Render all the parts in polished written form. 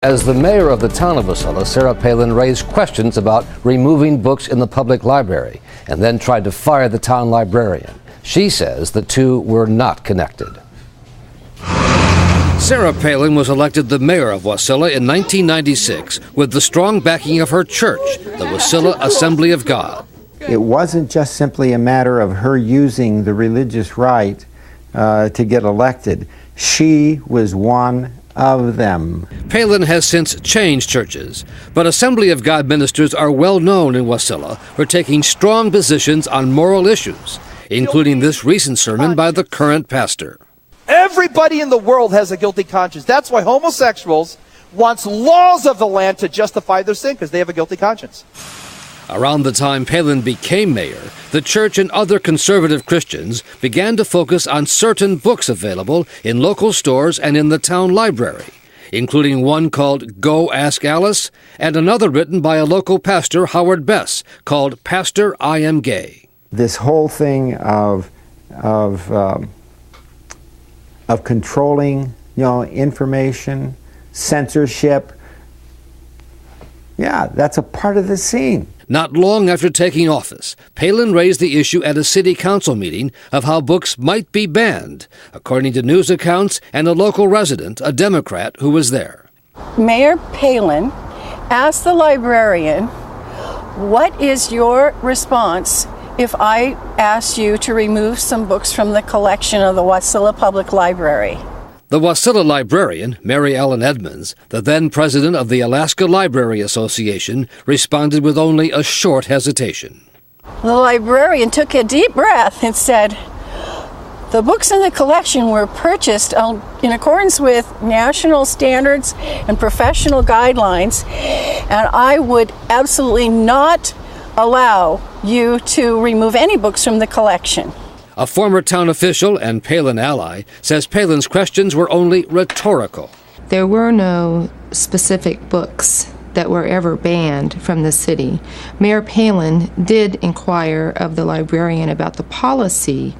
As the mayor of the town of Wasilla, Sarah Palin raised questions about removing books in the public library and then tried to fire the town librarian. She says the two were not connected. Sarah Palin was elected the mayor of Wasilla in 1996 with the strong backing of her church, the Wasilla Assembly of God. It wasn't just simply a matter of her using the religious right to get elected. She was one of them. Palin has since changed churches, but Assembly of God ministers are well known in Wasilla for taking strong positions on moral issues, including this recent sermon by the current pastor. Everybody in the world has a guilty conscience. That's why homosexuals want laws of the land to justify their sin, because they have a guilty conscience. Around the time Palin became mayor, the church and other conservative Christians began to focus on certain books available in local stores and in the town library, including one called Go Ask Alice and another written by a local pastor, Howard Bess, called Pastor I Am Gay. This whole thing of controlling, information, censorship, yeah, that's a part of the scene. Not long after taking office, Palin raised the issue at a city council meeting of how books might be banned, according to news accounts and a local resident, a Democrat, who was there. Mayor Palin asked the librarian, "What is your response if I asked you to remove some books from the collection of the Wasilla Public Library?" The Wasilla librarian, Mary Ellen Edmonds, the then president of the Alaska Library Association, responded with only a short hesitation. The librarian took a deep breath and said, "The books in the collection were purchased in accordance with national standards and professional guidelines, and I would absolutely not allow you to remove any books from the collection." A former town official and Palin ally says Palin's questions were only rhetorical. There were no specific books that were ever banned from the city. Mayor Palin did inquire of the librarian about the policy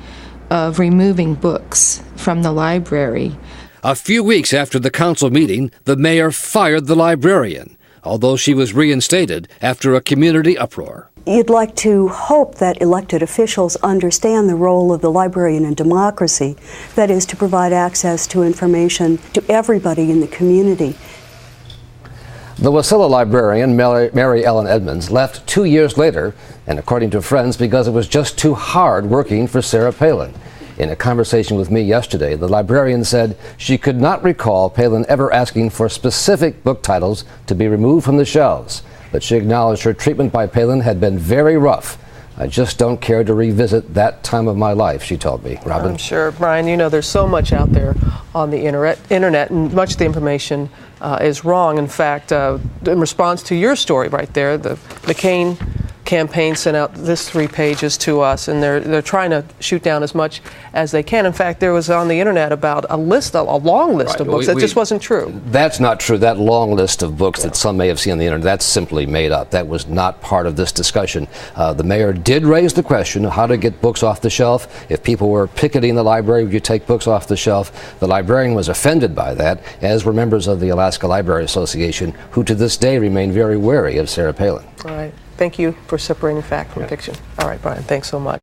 of removing books from the library. A few weeks after the council meeting, the mayor fired the librarian, although she was reinstated after a community uproar. You'd like to hope that elected officials understand the role of the librarian in democracy, that is, to provide access to information to everybody in the community. The Wasilla librarian, Mary Ellen Edmonds, left 2 years later, and according to friends, because it was just too hard working for Sarah Palin. In a conversation with me yesterday, the librarian said she could not recall Palin ever asking for specific book titles to be removed from the shelves, but she acknowledged her treatment by Palin had been very rough. "I just don't care to revisit that time of my life," she told me. Robin? I'm sure, Brian, there's so much out there on the internet, and much of the information is wrong. In fact, in response to your story right there, the McCain campaign sent out this 3 pages to us, and they're trying to shoot down as much as they can. In fact, there was on the internet about a long list of books. That just wasn't true. That's not true. That long list of books that some may have seen on the internet, that's simply made up. That was not part of this discussion. The mayor did raise the question of how to get books off the shelf. If people were picketing the library, would you take books off the shelf? The librarian was offended by that, as were members of the Alaska Library Association, who to this day remain very wary of Sarah Palin. All right. Thank you for separating fact from fiction. All right, Brian, thanks so much.